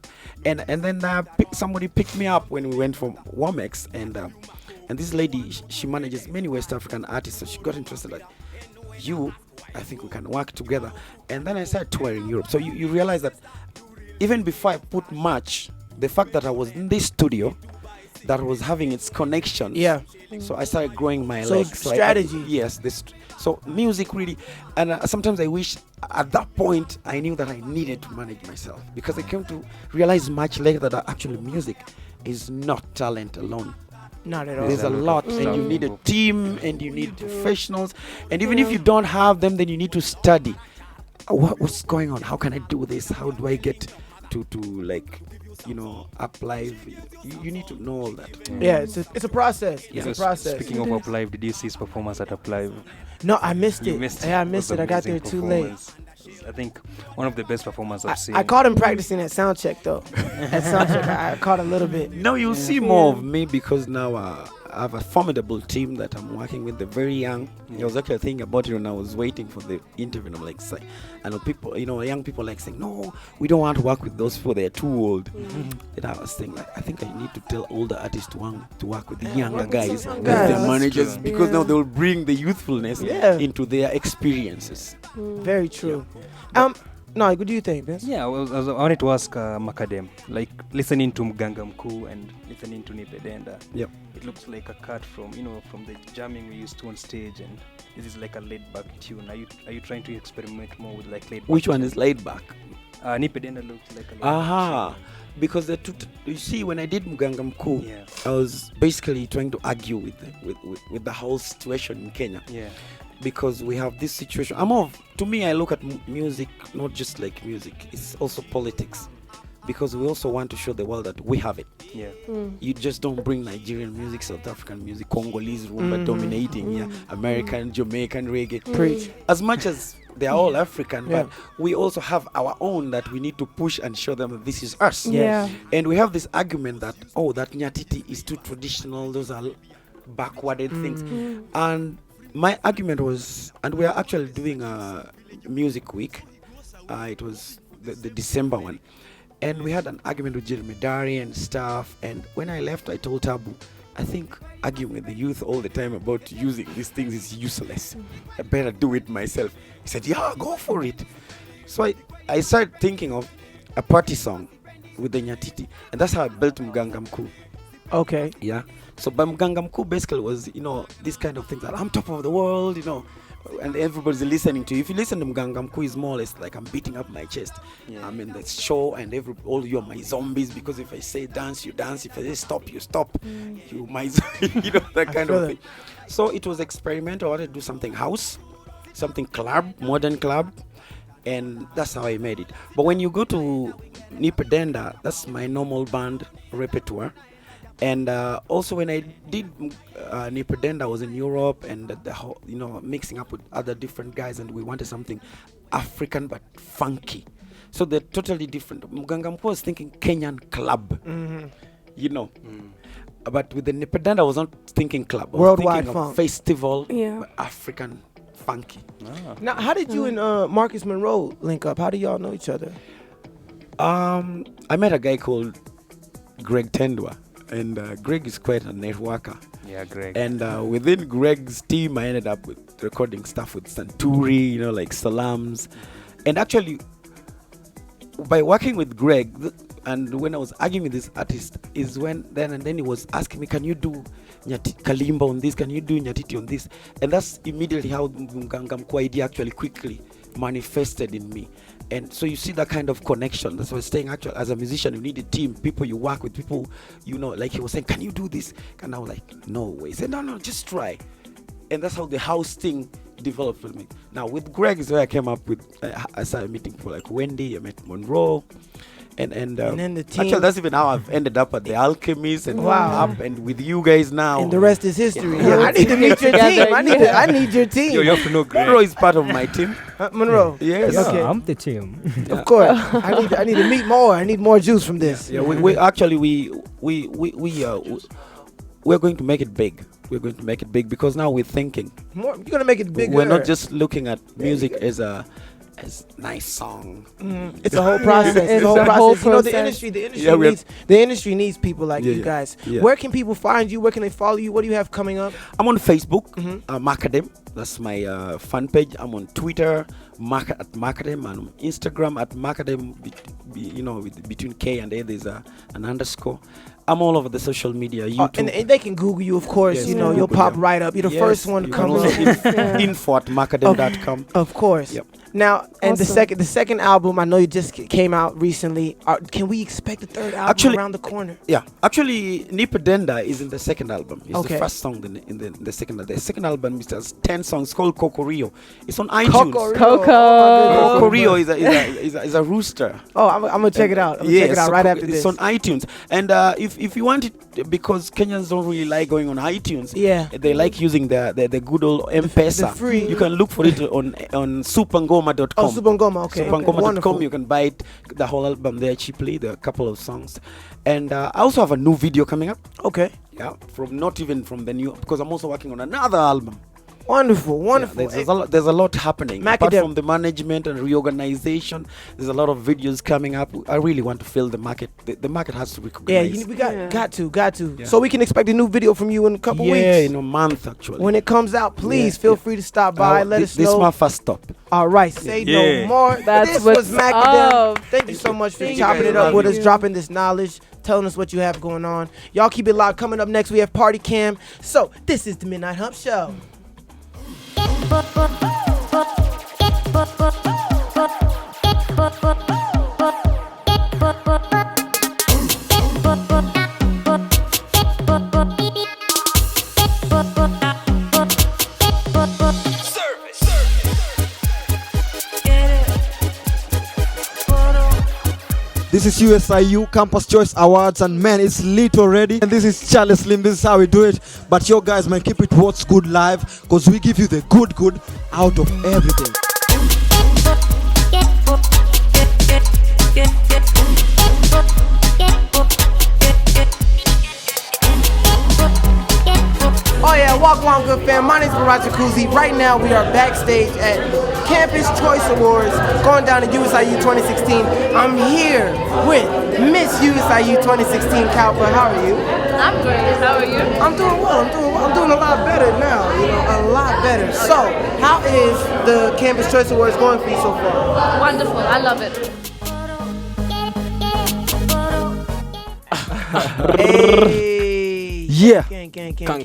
and then somebody picked me up when we went from Womex, and this lady, she manages many West African artists, so she got interested, like, I think we can work together. And then I started touring Europe. So you realize that even before I put much, the fact that I was in this studio that was having its connections. Yeah. So I started growing my So legs. strategy. Yes. So music really, and sometimes I wish at that point I knew that I needed to manage myself, because I came to realize much later that actually music is not talent alone. Not at all. There's a lot, and you need a team, and you need professionals, and even if you don't have them, then you need to study what's going on. How can I do this? How do I get to like, you know, up live? You need to know all that. Yeah, it's a process. It's a Because process. Speaking of Up Live, did you see his performance at Up Live? No, I missed You it. missed Yeah, I It was missed it. I got there amazing too late. performance. I think one of the best performances I've seen. I caught him practicing at sound check though. At sound check, I caught a little bit. Now you'll see more of me, because now I have a formidable team that I'm working with. They're very young. I was actually thinking about it when I was waiting for the interview, and I'm like, I know people, you know, young people like saying, no, we don't want to work with those people, they're too old. And I was thinking, like, I think I need to tell older artists to work with the younger guys, with their managers, because now they'll bring the youthfulness into their experiences. Very true. No, what do you think, Vince? Yeah, I wanted to ask Makadem, like listening to Mganga Mkuu and listening to Nipedenda. Yep. It looks like a cut from from the jamming we used to on stage, and this is like a laid-back tune. Are you trying to experiment more with like laid-back? Which one is laid back? Nipedenda looks like a laid-back Aha. tune. Because the two, you see, when I did Mganga Mkuu, Yeah. I was basically trying to argue with the whole situation in Kenya. Yeah. Because we have this situation. To me, I look at music not just like music, it's also politics. Because we also want to show the world that we have it. Yeah. You just don't bring Nigerian music, South African music, Congolese rumba dominating, American, Jamaican reggae. Preach. As much as they are all African, Yeah. but we also have our own that we need to push and show them that this is us. Yeah. And we have this argument that, that Nyatiti is too traditional, those are backwarded things. And my argument was, and we are actually doing a music week. It was the December one. And we had an argument with Jeremy Dari and stuff. And when I left, I told Tabu, I think arguing with the youth all the time about using these things is useless. I better do it myself. He said, yeah, go for it. So I started thinking of a party song with the Nyatiti. And that's how I built Mganga Mkuu. Okay. Yeah. So Mganga Mkuu basically was, this kind of things that I'm top of the world, and everybody's listening to you. If you listen to Mganga Mkuu, it's more or less like I'm beating up my chest. Yeah. I'm in the show and all you are my zombies, because if I say dance, you dance. If I say stop, you stop. You my that kind of thing. So it was experimental. I wanted to do something house, something club, modern club. And that's how I made it. But when you go to Nipedenda, that's my normal band repertoire. And also when I did Nipedenda, I was in Europe and the whole, mixing up with other different guys, and we wanted something African but funky. So they're totally different. Mganga Mkuu was thinking Kenyan club, But with the Nipedenda, I was not thinking club. I was Worldwide thinking funk. of festival, Yeah. but African funky. Now, how did you and Marcus Monroe link up? How do y'all know each other? I met a guy called Greg Tendwa. And Greg is quite a networker. Yeah, Greg. And within Greg's team, I ended up with recording stuff with Santuri, like Salams. And actually, by working with Greg, and when I was arguing with this artist, is when then he was asking me, can you do Kalimba on this? Can you do Nyatiti on this? And that's immediately how Mganga Mkuu idea actually quickly manifested in me. And so you see that kind of connection. That's why I was saying, actually, as a musician, you need a team, people you work with, people, like he was saying, can you do this? And I was like, no way. He said, no, just try. And that's how the house thing developed for me. Now, with Greg is where I came up with, I started meeting people like Wendy, I met Monroe. And then the team. Actually, that's even how I've ended up at the Alchemist and Wow. up and with you guys now. And the rest is history. Yeah. I need to meet your team. I need your team. You have to know Greg. Monroe is part of my team. Monroe. Yes. Yeah, Okay. I'm the team. Of course. I need to meet more. I need more juice from this. Yeah, we actually we're going to make it big. We're going to make it big because now we're thinking. More. You're gonna make it bigger. We're not just looking at music as nice song. It's a whole process. It's a whole process. The industry the industry needs people like you guys. Yeah. Where can people find you? Where can they follow you? What do you have coming up? I'm on Facebook, Makadem. That's my fan page. I'm on Twitter, at Makadem, and on Instagram at Makadem. Between K and A, there's an underscore. I'm all over the social media. YouTube. And they can Google you, of course. Yes, You'll Google, pop yeah. right up. You're the first one to you come can also up. info at makadem.com. Of course. Yep. Now, and Awesome. the second album, I know you just came out recently. Can we expect a third album Actually- around the corner? Yeah, actually, Nipedenda is in the second album. It's Okay. the first song in the second album. The second album has 10 songs called Kokorio. It's on iTunes. Coco. Kokorio is a rooster. Oh, I'm gonna check it out. I'm gonna check it out right after it's this. on iTunes. And if you want it, because Kenyans don't really like going on iTunes. Yeah. They like using the good old M-Pesa. the free. You can look for it on supangoma.com. Oh, Supangoma. Okay. Supangoma.com. Wonderful. You can buy it, the whole album there cheaply. There are a couple of songs. And I also have a new video coming up. Okay. Yeah, not even from the new, because I'm also working on another album. Wonderful. Yeah, there's a lot happening. Apart Makadem. from the management and reorganization, there's a lot of videos coming up. I really want to fill the market. The market has to recognize. Yeah, we got to. Yeah. So we can expect a new video from you in a couple weeks. Yeah, in a month actually. When it comes out, please feel free to stop by. Let us know. This is my first stop. All right, say no more. That's this what's was Makadem. up. Thank you so much for Thank chopping you. it up with Love us, you. dropping this knowledge, telling us what you have going on. Y'all keep it locked. Coming up next, we have Party Cam. So this is the Midnight Hump Show. This is USIU Campus Choice Awards, and man, it's lit already. And this is Charlie Slim. This is how we do it. But yo guys, man, keep it What's Good live, because we give you the good out of everything. Oh yeah, Wagwon Good Fam. My name is Miraj Jacuzzi. Right now we are backstage at Campus Choice Awards going down to USIU 2016. I'm here with Miss USIU 2016, Cowper. How are you? I'm great. How are you? I'm doing well. I'm doing a lot better now. A lot better. So, how is the Campus Choice Awards going for you so far? Wonderful. I love it. Hey. Yeah.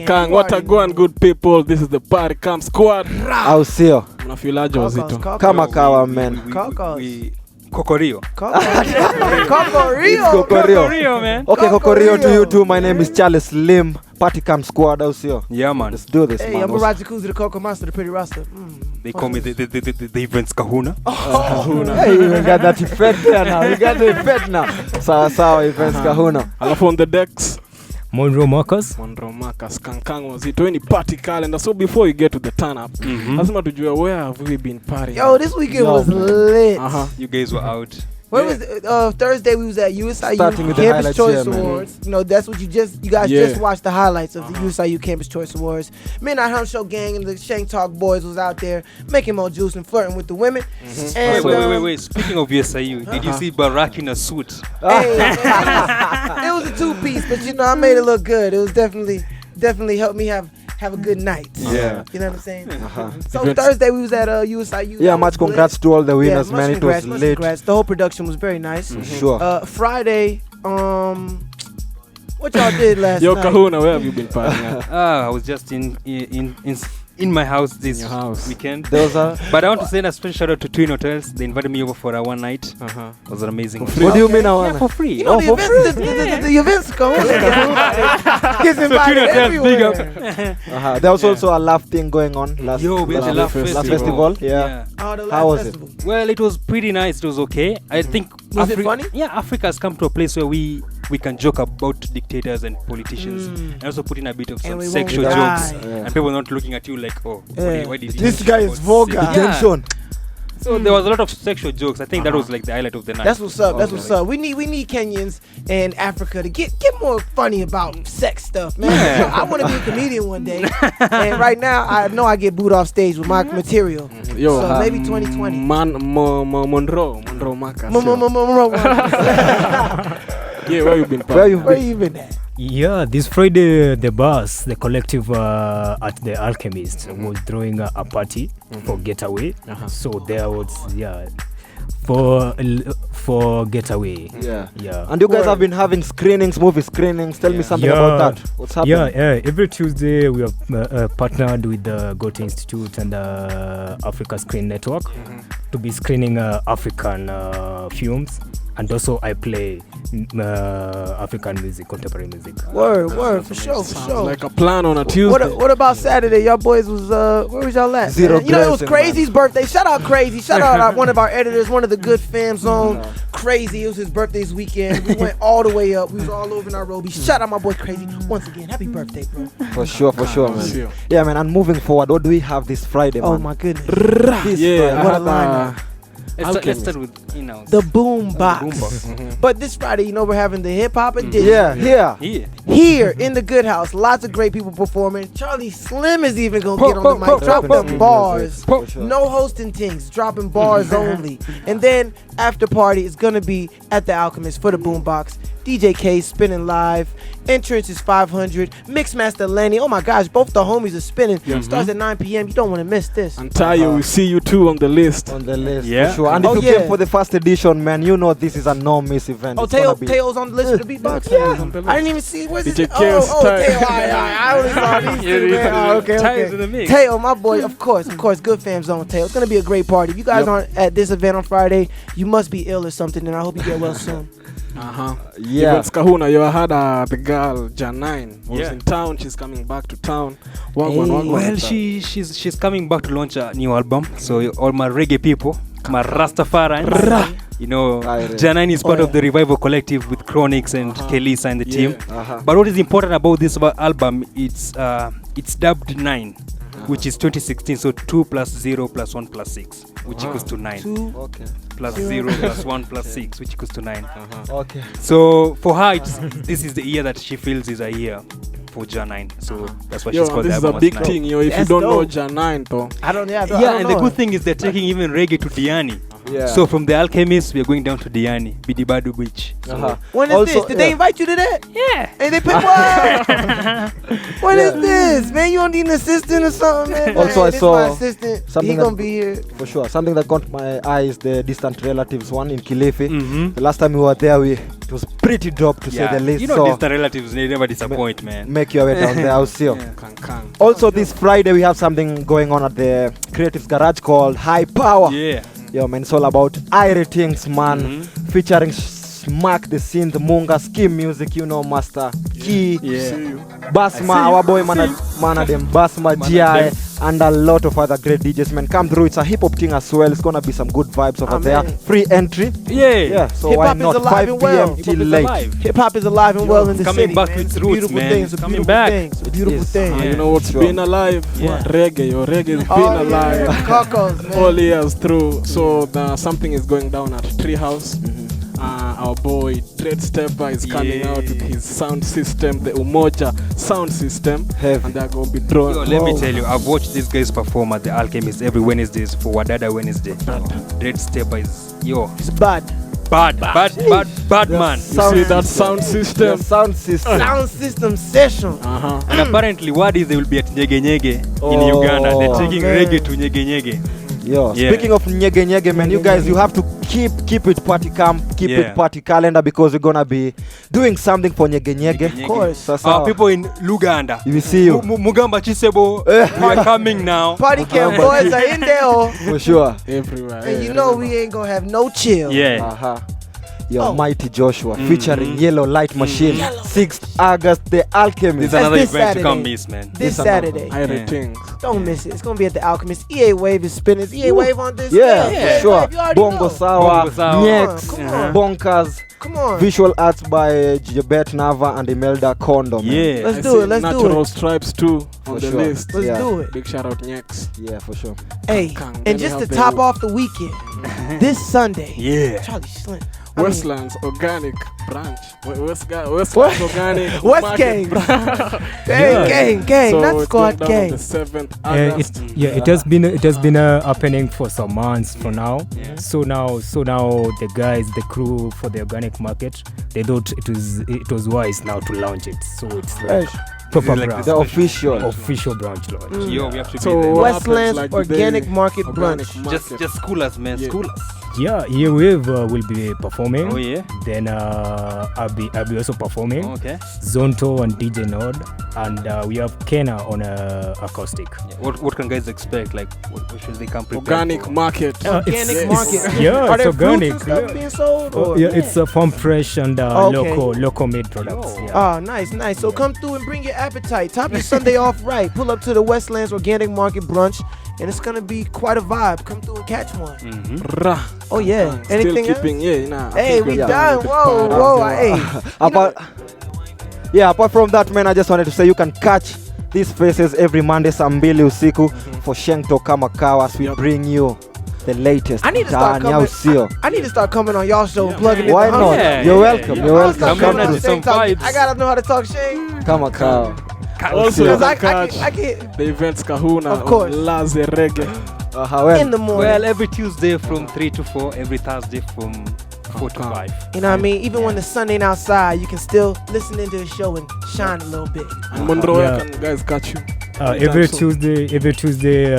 Kang, what a go and good people. This is the Party Camp Squad. Au sio? Mnafilaje wazito? Kama kawa, man. Kokorio. Kokorio, man. Okay, Kokorio to you too. My name is Charlie Slim. Party Camp Squad, au sio? Yeah, man. Let's do this, Hey, man. I'm Miraj Jacuzzi, the Coco Monster, the pretty roster. They call me the events kahuna. Hey, we got that effect there now. We got the effect now. Sawa, events kahuna. Alafu on the decks, Monroe Marcus. Monroe Marcus, Kang wazito. Any party calendar. So before you get to the turn up, lazima tujue where have we been partying? Yo, this weekend was lit. You guys were out. Where was Thursday? We was at USIU Starting with the Campus highlights, Choice yeah, man. Awards. That's what you guys just watched the highlights of the USIU Campus Choice Awards. Midnight Hump Show gang and the Shank Talk boys was out there making more juice and flirting with the women. And, Wait. Speaking of USIU, did you see Barack in a suit? Hey, it was a two-piece, but I made it look good. It was definitely helped me have a good night. Yeah. You know what I'm saying? So Thursday we was at USIU. Yeah, much congrats to all the winners, man. It was much lit. congrats. The whole production was very nice. Sure. Friday, what y'all did last Yo, night? Kahuna, where have you been partying at? I was just in my house this weekend. But I want to send a special shout out to Twin Hotels. They invited me over for a one night. It was an amazing. What do you mean Yeah, for free. The events gets invited everywhere. There was also a laugh thing going on last we had the Laugh festival. Yeah. Oh, the How last was it? festival. Well, it was pretty nice. It was okay. I think. Was it funny? Yeah, Africa has come to a place where we can joke about dictators and politicians, and also put in a bit of some we sexual won't jokes, die. and people not looking at you like, oh, why did This guy is vulgar. Attention. So there was a lot of sexual jokes. I think that was like the highlight of the night. That's what's up. That's what's up. We need Kenyans and Africa to get more funny about sex stuff, man. Yeah. I want to be a comedian one day, and right now I know I get booed off stage with my material. Yo, so maybe 2020. Monroe Marcus. Yeah, where you been partying? Where you been at? Yeah, this Friday the collective at the Alchemist was throwing a party for Getaway. So there was for Getaway. Yeah. And you guys have been having movie screenings. Tell me something about that. What's happening? Yeah. Every Tuesday we have partnered with the Goethe Institute and the Africa Screen Network to be screening African films. And also I play African music, contemporary music. Word, for sure. Like a plan on a Tuesday. What about Saturday? Y'all boys was where was y'all at? Zero man? It was dressing, Crazy's birthday. Shout out Crazy. Shout out one of our editors, one of the Good Fam Zone. Crazy. It was his birthday's weekend. We went all the way up. We was all over Nairobi. Shout out my boy Crazy. Once again, happy birthday, bro. For sure, man. Yeah, man. And moving forward, what do we have this Friday, man? Oh my goodness. Yeah, What a lineup. Let's start with in-house. The boom box. Boombox. But this Friday, we're having the hip hop edition. Here in the Good House, lots of great people performing. Charlie Slim is even gonna get on the mic, drop them bars. No hosting things, dropping bars only. And then after party is gonna be at the Alchemist for the boombox. DJ K spinning live. Entrance is 500. Mixmaster Lenny. Oh my gosh, both the homies are spinning. Starts at 9 p.m. You don't want to miss this. And Tayo, we see you too on the list. Yeah, for sure. And if you came for the first edition, man, you know this is a no-miss event. Oh, Tayo's on the list for the beatbox? Yeah. I didn't even see. Where's DJ this? Tayo. Tayo. I only saw these two, man. Okay. Tayo's in the mix. Tayo, my boy, of course. Good Fam's on Tayo. It's going to be a great party. If you guys aren't at this event on Friday, you must be ill or something, and I hope you get well soon. Yeah. Kahuna, you had the girl Janine was in town. She's coming back to town. Wagwon. Well, she's coming back to launch a new album. So all my reggae people, my Rastafari, Janine is part of the Revival Collective with Chronix and Kelisa and the team. But what is important about this album? It's dubbed 9, which is 2016. So 2 plus 0 plus 1 plus 6, which equals to 9. 2 plus 0 plus 1 plus 6, which equals to 9. Okay. So for her, this is the year that she feels is a year for Janine. So that's why she's called the album. This is a big thing, if you don't know Janine, though. I don't know. And the good thing is they're taking even reggae to Diani. Yeah. So from the Alchemist, we are going down to Diani, Bidibadu Beach. So when is this? Did they invite you to that? Yeah. Hey, they pay what? What is this, man? You don't need an assistant or something, man? Also, I saw my assistant. He gonna be here for sure. Something that caught my eye is the distant relatives one in Kilifi. The last time we were there, it was pretty dope to say the least. Distant relatives, they never disappoint, man. Make your way down there, I'll see you. Also, this Friday we have something going on at the Creatives Garage called High Power. Yeah, man, it's all about Irie things, man. Featuring Smack the Synth, Munga, Skim Music, Master Key, Basma, our boy Makadem, Basma, GI, and a lot of other great DJs, man. Come through, it's a hip hop thing as well. It's gonna be some good vibes over there. Free entry. Yeah. So why not 5 p.m. till late? Hip hop is alive and well in the city. Coming back with roots, man. It's a beautiful thing. It's a beautiful thing. You know what's been alive? Reggae. Your reggae has been alive. Cocos, man. All years through. So something is going down at Treehouse. Our boy Dread Stepper is coming out with his sound system, the Umoja sound system, and they're going to be drawn. Let me tell you, I've watched these guys perform at the Alchemist every Wednesdays for Wadada Wednesday. Dread Stepper is It's bad. Bad man. You see that sound system? Sound system session. And apparently, what is they will be at Nyege Nyege in Uganda. They're taking reggae to Nyege Nyege. Speaking of Nyege Nyege, man, you guys, you have to keep it party camp, keep it party calendar, because we're gonna be doing something for Nyege Nyege. Of course. Our people in Luganda. We see you. Mugamba Chisebo, we're coming now. Party camp boys are in there. For sure. Everywhere. And we ain't gonna have no chill. Mighty Joshua featuring Yellow Light Machine. 6th August, the Alchemist. This is another event to come miss, man. This Saturday. Don't miss it. It's gonna be at the Alchemist. EA Wave is spinning. EA Wave on this. For sure. Bongo Sawa, Nyex, Bonkers. Come on. Visual arts by Jebet Nava and Imelda Kondo. Man. Let's do it. Natural Stripes too on the list. Let's do it. Big shout out Nyex. Yeah, for sure. Hey, and just to top off the weekend, this Sunday. Charlie Slim. Westlands Organic Branch. Westlands Organic. West Gang. Gang. So Not Squad Gang. The 7th August. It has been happening for some months for now. So now the guys, the crew for the organic market, they thought it was wise now to launch it. So it's like proper branch. The official branch launch. We have to so be there. Westlands Organic Market Brunch. Just school us, man. School us. Yeah, Wave will be performing. Oh yeah. Then I'll be also performing. Okay. Zonto and DJ Nod, and we have Kena on acoustic. What can guys expect? Like what should they come prepared Organic for? Market. Organic market. Yeah, Are it's there organic. fruits and stuff being sold? It's farm fresh and local made products. Nice. So come through and bring your appetite. Top your Sunday off right. Pull up to the Westlands Organic Market Brunch, and it's gonna be quite a vibe. Come through and catch one. Oh yeah. Anything Still keeping, else? Hey, we done. Whoa. Hey. Apart from that, man, I just wanted to say you can catch these faces every Monday saa 2 usiku for Shengto Kama Kawa as we bring you the latest. I need to start Ndani au sio? I need to start coming on y'all show and plugging Why in the not? hump. You're welcome. You're welcome. Come Come on, to some vibes. I gotta know how to talk shit. Come on, Kyle. Also, Because you can catch I can't. the events Kahuna Of course. on Laze Reggae. In the morning. Well, every Tuesday from 3 to 4, every Thursday from 4 to 5. You know what I mean? Even when the sun ain't outside, you can still listen into the show and shine a little bit. And Monroe, Yeah. can guys catch you? Every Tuesday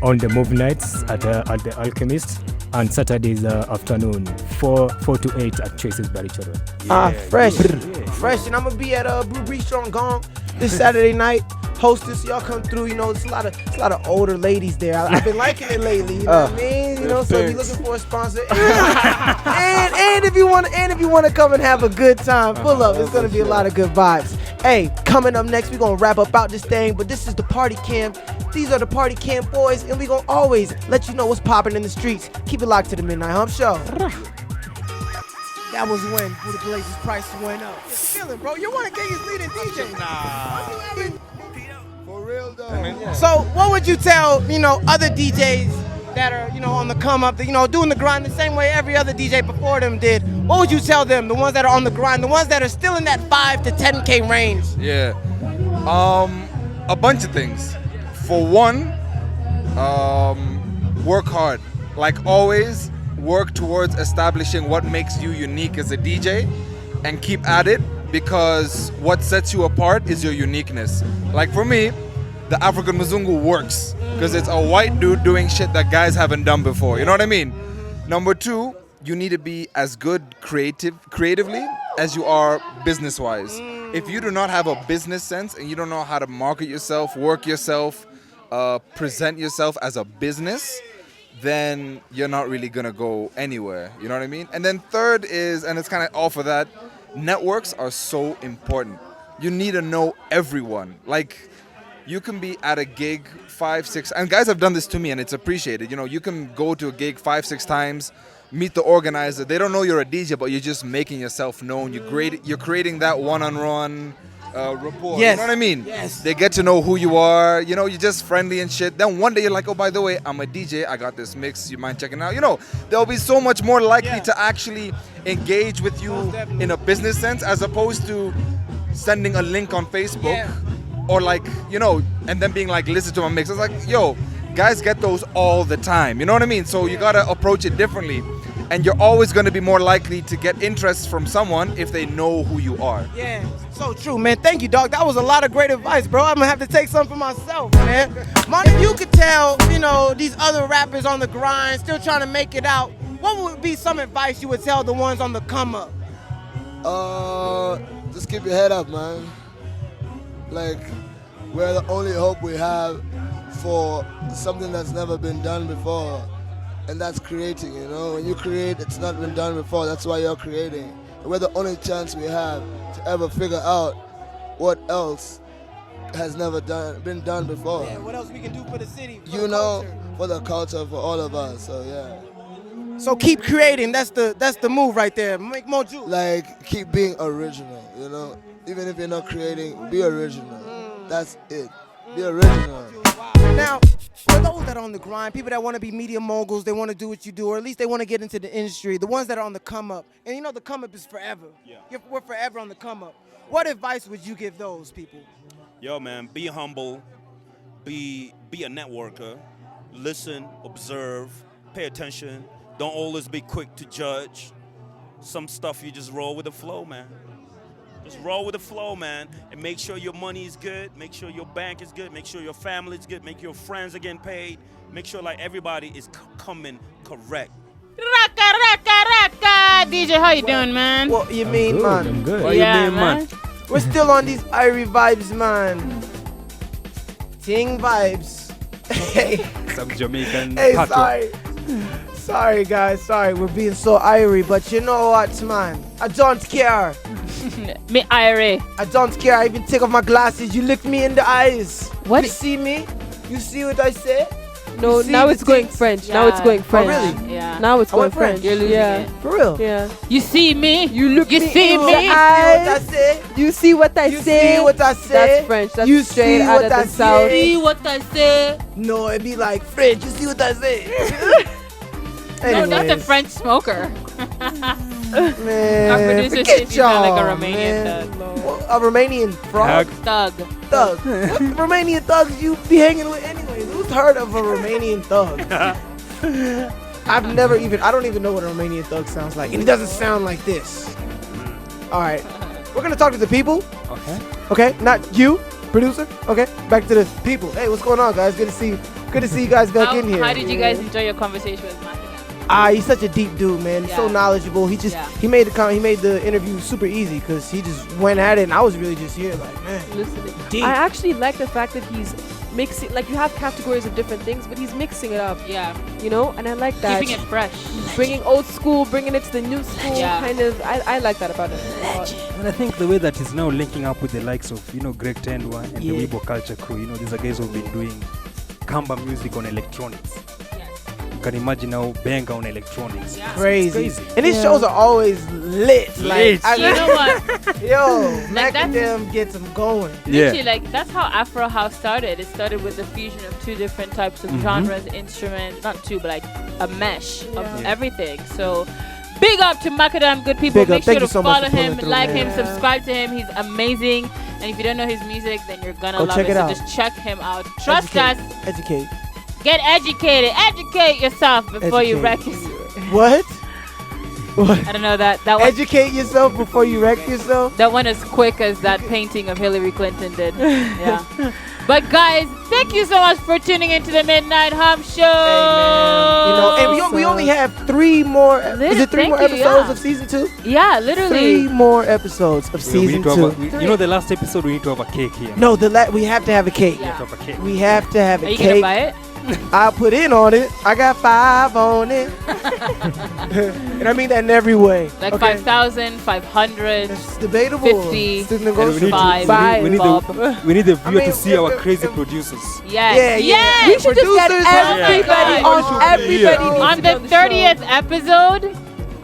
on the movie nights at the Alchemist, and Saturdays afternoon 4 to 8 at Tracy's Barichoro. Fresh. Fresh. And I'm gonna be at Brew Bistro on Gong this Saturday night. Hostess, y'all come through. You know, it's a lot of older ladies there. I've been liking it lately. You know what I mean? You know, so if you're looking for a sponsor, and if you want to come and have a good time, pull up. It's gonna be a lot of good vibes. Hey, coming up next, we're gonna wrap up out this thing. But this is the party camp. These are the party camp boys, and we gonna always let you know what's popping in the streets. Keep it locked to the Midnight Hump Show. That was when Buddha Blazes price went up. You're feeling, bro. You're one of Kenya's leading DJs. For real though. So, what would you tell, other DJs that are, on the come up, doing the grind the same way every other DJ before them did? What would you tell them, the ones that are on the grind, the ones that are still in that 5 to 10K range? Yeah. A bunch of things. For one, work hard. Like always, work towards establishing what makes you unique as a DJ and keep at it, because what sets you apart is your uniqueness. Like for me, the African Mzungu works because it's a white dude doing shit that guys haven't done before. You know what I mean? Number two, you need to be as good creatively as you are business-wise. If you do not have a business sense and you don't know how to market yourself, work yourself, present yourself as a business, then you're not really gonna go anywhere. You know what I mean? And then third is, and it's kind of all for that, networks are so important. You need to know everyone. Like, you can be at a gig 5, 6, and guys have done this to me and it's appreciated. You can go to a gig 5, 6 times, meet the organizer. They don't know you're a DJ, but you're just making yourself known. You're creating that one-on-one rapport. Yes. You know what I mean? Yes. They get to know who you are. You're just friendly and shit. Then one day you're like, oh, by the way, I'm a DJ. I got this mix. You mind checking it out? They'll be so much more likely to actually engage with you in a business sense, as opposed to sending a link on Facebook or and then being like, listen to my mix. It's like, yo, guys get those all the time. You know what I mean? So you got to approach it differently. And you're always going to be more likely to get interest from someone if they know who you are. Yeah, so true, man. Thank you, dog. That was a lot of great advice, bro. I'm going to have to take some for myself, man. Man, if you could tell, these other rappers on the grind, still trying to make it out, what would be some advice you would tell the ones on the come up? Just keep your head up, man. Like, we're the only hope we have for something that's never been done before. And that's creating, When you create, it's not been done before. That's why you're creating. And we're the only chance we have to ever figure out what else has never been done before. Yeah, what else we can do for the city, for the culture, for all of us. So yeah. So keep creating. That's the move right there. Make more juice. Like, keep being original. Even if you're not creating, be original. That's it. Be original. Now, for those that are on the grind, people that want to be media moguls, they want to do what you do, or at least they want to get into the industry, the ones that are on the come up, and the come up is forever. Yeah. We're forever on the come up. What advice would you give those people? Yo, man, be humble, be a networker, listen, observe, pay attention. Don't always be quick to judge. Some stuff you just roll with the flow, man. Just roll with the flow, man, and make sure your money is good, make sure your bank is good, make sure your family is good, make your friends are getting paid, make sure everybody is coming correct. Raka. DJ, how you doing, man? What you mean, man? I'm good. What you mean, man? We're still on these Irie vibes, man. Ting vibes. Hey. Some Jamaican Hey, patois. Sorry, guys. Sorry, we're being so Irie, but you know what, man? I don't care. Me Irie. I don't care. I even take off my glasses. You look me in the eyes. What? You see me? You see what I say? No, see now the it's going things? French. Now it's going French. really? Yeah. Now it's I going went French. French. You're losing yeah. it. For real. Yeah. You see me? You look You me see in me? the You see what I eyes. say? You see what I You say? see what I say? That's French. That's You straight see out what of I the south. say? See what I say? No, it'd be like French. You see what I say? No, that's a Anyways, French smoker. Man, Our producer forget says he's not like a y'all, Romanian man. thug. Well, a Romanian frog? Thug. Thug. What Romanian thugs you be hanging with anyways? Who's heard of a Romanian thug? I don't even know what a Romanian thug sounds like. And it doesn't sound like this. All right. We're going to talk to the people. Okay. Okay? Not you, producer. Okay? Back to the people. Hey, what's going on, guys? Good to see you guys back in here. How did you guys enjoy your conversation with Makadem? He's such a deep dude, man. He's so knowledgeable. He made the interview super easy because he just went at it, and I was really just here like, man, listening. Deep. I actually like the fact that he's mixing, like you have categories of different things, but he's mixing it up. Yeah. You know, and I like that. Keeping it fresh. Bringing old school, bringing it to the new school. Yeah. Kind of. I like that about it. And I think the way that he's now linking up with the likes of, Greg Tendwa and the Weibo Culture crew, these are guys who've been doing Kamba music on electronics. You can imagine now Benga on electronics. Yeah. Crazy. And his shows are always lit. Like, You know what? Yo, Makadem gets them going. Literally, like that's how Afro House started. It started with the fusion of two different types of genres, instruments, not two, but like a mesh of everything. So big up to Makadem, good people. Big up. Make sure Thank to you so much follow for pulling him, through, like man. him, subscribe to him. He's amazing. And if you don't know his music, then you're gonna Go love check it. it So out. just check him out. Trust us. Educate. Get educated. Educate yourself before you wreck Educate. yourself. What? I don't know that one. Educate yourself before you wreck yourself? That one as quick as that painting of Hillary Clinton did. Yeah. But guys, thank you so much for tuning into the Midnight Hump Show. And we only have 3 more. Is it 3 more Thank you, episodes yeah. of season 2? Yeah, literally. 3 more episodes of season 2. The last episode we need to have a cake here. No, we have to have a cake. Yeah. We have to have a Are you cake. gonna buy it? I'll put in on it. I got 5 on it. And I mean that in every way. Like okay? 5,000, 500, It's debatable. 50, It's negotiable. 5. We need the viewer to see our crazy producers. Yes. Yeah. We should just get Producers everybody have- on. Everybody needs On to be the on the 30th episode,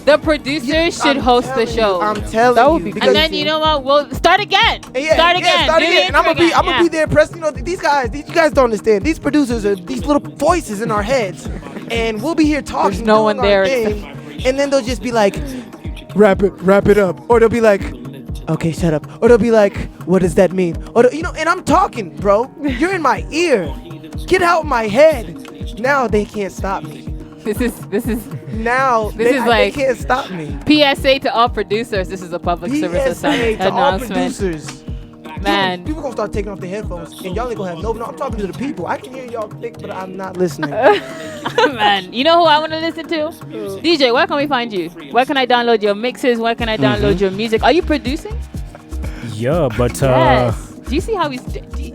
the producers should host the show. I'm telling That would you. be because- And then you know what? We'll start again. Yeah, Start again. Start Do the again. And I'm intro gonna again. be there pressed. These guys, you guys don't understand. These producers are these little voices in our heads, and we'll be here talking. There's no doing one our there thing, and then they'll just be like, wrap it up, or they'll be like, okay, shut up, or they'll be like, what does that mean? Or and I'm talking, bro. You're in my ear. Get out my head. Now they can't stop me. This is Now This is like- they can't stop me. PSA to all producers. This is a public service PSA to all announcement. producers. Man. People gonna start taking off their headphones, and y'all ain't gonna have no. I'm talking to the people. I can hear y'all thick, but I'm not listening. Man, you know who I want to listen to? DJ, where can we find you? Where can I download your mixes? Where can I download your music? Are you producing? Yeah, but Yes. Do you see how he's?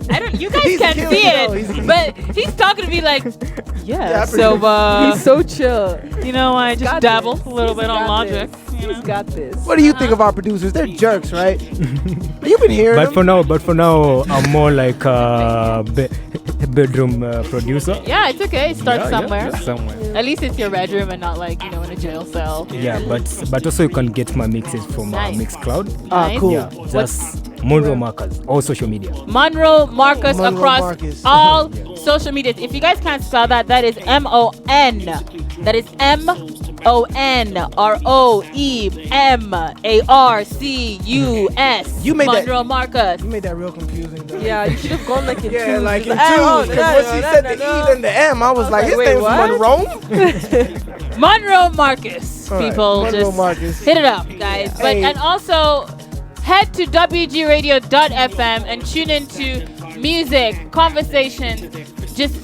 I don't. You guys He's can't killing see it, though. it, but he's talking to me like, Yeah, I So He's so chill. you know, I just got dabble this. a little bit on Got Logic. this. He's got this. What do you think of our producers? They're jerks, right? You've been hearing but them. for now, I'm more like a bedroom producer. Yeah, it's okay. Start Yeah, somewhere. just somewhere. At least it's your bedroom and not like in a jail cell. Yeah, but also you can get my mixes from Nice. Mixcloud. Nice. Cool. Yeah, just Monroe Marcus, all social media. Monroe Marcus Monroe across Marcus. all social media. If you guys can't spell that, that is MON. That is MONROEMARCUS. You made that- Monroe Marcus. You made that real confusing. Though. Yeah, you should have gone like in Yeah, twos. like in Just twos. Because when she said the E then the M, I was like, his wait, name's what? Monroe. Monroe Marcus. All right, People Monroe just Marcus. hit it up, guys. But Hey. and also head to wgradio.fm and tune into music, conversation, just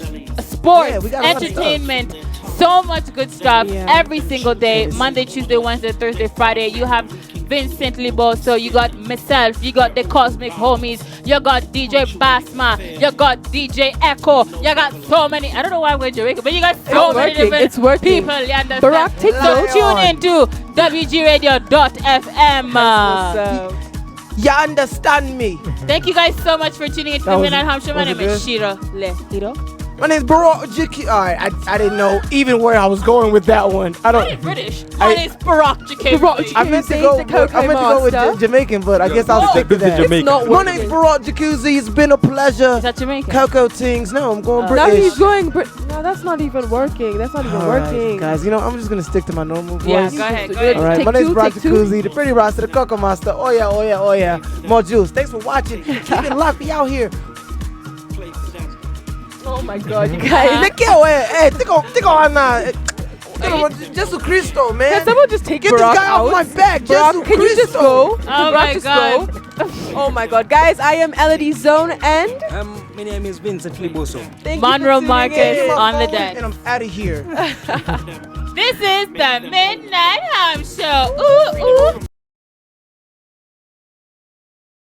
sports, Yeah, we got a lot of entertainment. So much good stuff Yeah. every single day. Monday, Tuesday, Wednesday, Thursday, Friday. You have Vincent Libo. So you got myself. You got the Cosmic Homies. You got DJ Basma. You got DJ Echo. You got so many. I don't know why we're Jamaican, but you got so It's many working. different It's working. people. You understand? Barack, take So notes. tune into wgradio.fm. So, You understand me? Thank you guys so much for tuning into That the was Midnight it. Hump Show. My Was it name is good? Shira Lehiro. My name's Barack Jiki. All right, I didn't know even where I was going with that one. I don't. British. My name's Barack Jiki. I meant to go. With Jamaican, but I guess I'll stick to that. My name's Barack Jacuzzi. It's been a pleasure. Is that Jamaican? Cocoa Tings. No, I'm going Now British. he's going No, that's not even working. That's not even working. Guys, I'm just gonna stick to my normal voice. Yeah, go ahead. Go ahead. All right, my name's Barack Jacuzzi, the pretty roster, the Cocoa Master. Oh yeah. More juice. Thanks for watching. Keep it locked. Be out here. Oh my God, you guys. Jesus Cristo, man. Can someone just take Get Barack this guy out? off my back. Barack, can you just go? Oh my God. Oh my God, guys! I am Elodie Zone and my name is Vincent Liboso. Monroe Marcus on the deck. And I'm out of here. This is the Midnight Hump Show. Ooh, ooh.